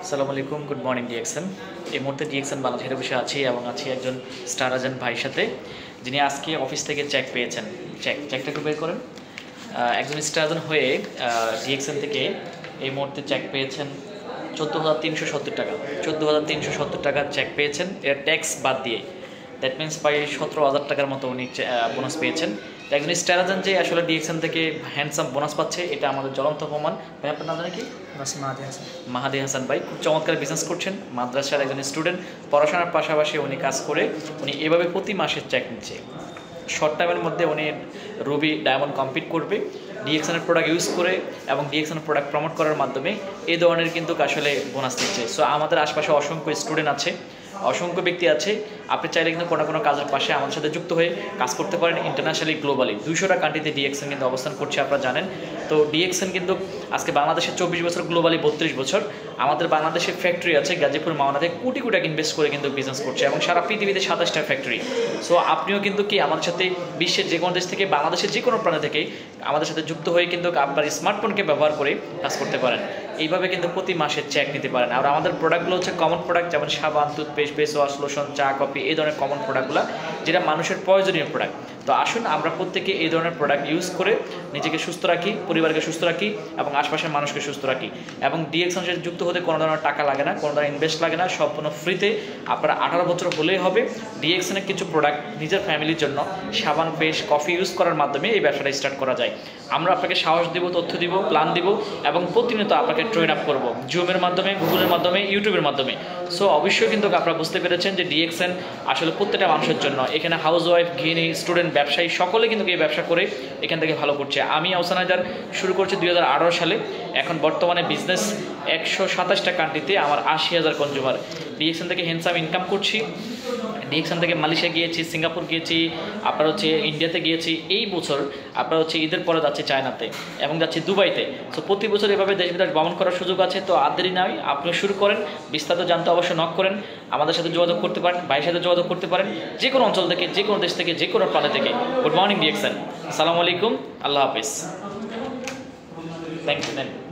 আসসালামু আলাইকুম, good morning DXN. এই মুহূর্তে ডিএক্সএন বাংলাদেশে বসে আছি এবং আছি একজন স্টার এজেন্ট ভাইয়ের সাথে, যিনি আজকে অফিস থেকে চেক পেয়েছেন। চেকটা একটু বের করেন। একজন স্টার এজেন্ট হয়ে ডিএক্সএন থেকে এই মুহূর্তে চেক পেয়েছেন 14,370 টাকা। 14,370 টাকার চেক পেয়েছেন, এর ট্যাক্স বাদ দিয়ে। দ্যাট মিনস প্রায় 17,000 টাকার মতো উনি বোনাস পেয়েছেন। একজন স্টার এজেন্ট যে আসলে ডিএক্সএন থেকে হ্যান্ডসাম বোনাস পাচ্ছে, এটা আমাদের জ্বলন্ত প্রমাণ। ভাই, আপনার নাম জানে কি? মাহাদি হাসান ভাই খুব চমৎকার বিজনেস করছেন, মাদ্রাসার একজন স্টুডেন্ট। পড়াশোনার পাশাপাশি উনি কাজ করে উনি এভাবে প্রতি মাসে চেক নিচ্ছে। শর্ট টাইমের মধ্যে উনি রুবি ডায়মন্ড কমপ্লিট করবে ডিএক্সএনের প্রোডাক্ট ইউজ করে এবং ডিএক্সএনের প্রোডাক্ট প্রমোট করার মাধ্যমে এই ধরনের কিন্তু আসলে বোনাস দিচ্ছে। সো আমাদের আশপাশে অসংখ্য স্টুডেন্ট আছে, অসংখ্য ব্যক্তি আছে। আপনি চাইলে কিন্তু কোনো কোনো কাজের পাশে আমাদের সাথে যুক্ত হয়ে কাজ করতে পারেন। ইন্টারন্যাশনালি গ্লোবালি 200টা কান্ট্রিতে ডিএক্সএন কিন্তু অবস্থান করছে, আপনারা জানেন। তো ডিএক্সএন কিন্তু আজকে বাংলাদেশে 24 বছর, গ্লোবালি 32 বছর। আমাদের বাংলাদেশে ফ্যাক্টরি আছে গাজীপুর মাওনাতে, কোটি কোটি টাকা ইনভেস্ট করে কিন্তু বিজনেস করছে এবং সারা পৃথিবীতে 27টা ফ্যাক্টরি। সো আপনিও কিন্তু কি আমাদের সাথে বিশ্বের যে কোনো দেশ থেকে, বাংলাদেশের যে কোনো প্রান্ত থেকে আমাদের সাথে যুক্ত হয়ে কিন্তু আপনার স্মার্টফোনকে ব্যবহার করে কাজ করতে পারেন। এইভাবে কিন্তু প্রতি মাসে চেক নিতে পারেন। আর আমাদের প্রোডাক্টগুলো হচ্ছে কমন প্রোডাক্ট, যেমন সাবান, টুথপেস্ট, ফেস ওয়াশ, লোশন, চা, কফি, এই ধরনের কমন প্রোডাক্টগুলো যেটা মানুষের প্রয়োজনীয় প্রোডাক্ট। তো আসুন আমরা প্রত্যেকে এই ধরনের প্রোডাক্ট ইউজ করে নিজেকে সুস্থ রাখি, পরিবারকে সুস্থ রাখি এবং আশপাশের মানুষকে সুস্থ রাখি। এবং ডিএক্সএনের সাথে যুক্ত হতে কোনো ধরনের টাকা লাগে না, কোনো ধরনের ইনভেস্ট লাগে না, সম্পূর্ণ ফ্রিতে। আপনারা 18 বছর হলেই হবে। ডিএক্সএনের কিছু প্রোডাক্ট নিজের ফ্যামিলির জন্য সাবান, ফেস, কফি ইউজ করার মাধ্যমে এই ব্যবসাটা স্টার্ট করা যায়। আমরা আপনাকে সাহস দিব, তথ্য দিব, প্ল্যান দিব এবং প্রতিনিয়ত আপনাকে ট্রেন আপ করবো জুমের মাধ্যমে, গুগলের মাধ্যমে, ইউটিউবের মাধ্যমে। সো অবশ্যই কিন্তু আপনারা বুঝতে পেরেছেন যে ডিএক্সএন আসলে প্রত্যেকটা মানুষের জন্য। এখানে হাউস ওয়াইফ, গৃহিণী, স্টুডেন্ট, ব্যবসায়ী সকলে কিন্তু এই ব্যবসা করে এখান থেকে ভালো করছে। আমি আহসান হায়দার শুরু করছি 2018 সালে। এখন বর্তমানে বিজনেস 127টা কান্ট্রিতে আমার 80,000 কনজিউমার। ডিএক্সএন থেকে হ্যান্ডসাম ইনকাম করছি। ডিএক্সএন থেকে মালয়েশিয়া গিয়েছি, সিঙ্গাপুর গিয়েছি, আপনার হচ্ছে ইন্ডিয়াতে গিয়েছি। এই বছর আপনার হচ্ছে ঈদের পরে যাচ্ছি চায়নাতে এবং যাচ্ছি দুবাইতে। সো প্রতি বছর এভাবে দেশ বিদেশ ভ্রমণ করার সুযোগ আছে। তো আর দেরি নয়, আপনি শুরু করেন। বিস্তারিত জানতে অবশ্যই নক করেন, আমাদের সাথে যোগাযোগ করতে পারেন, ভাইয়ের সাথে যোগাযোগ করতে পারেন, যে কোনো অঞ্চল থেকে, যে কোনো দেশ থেকে, যে কোনো প্রান্ত থেকে। Good morning DXN. আসসালামু আলাইকুম, আল্লাহ হাফিজ, থ্যাংক ইউ।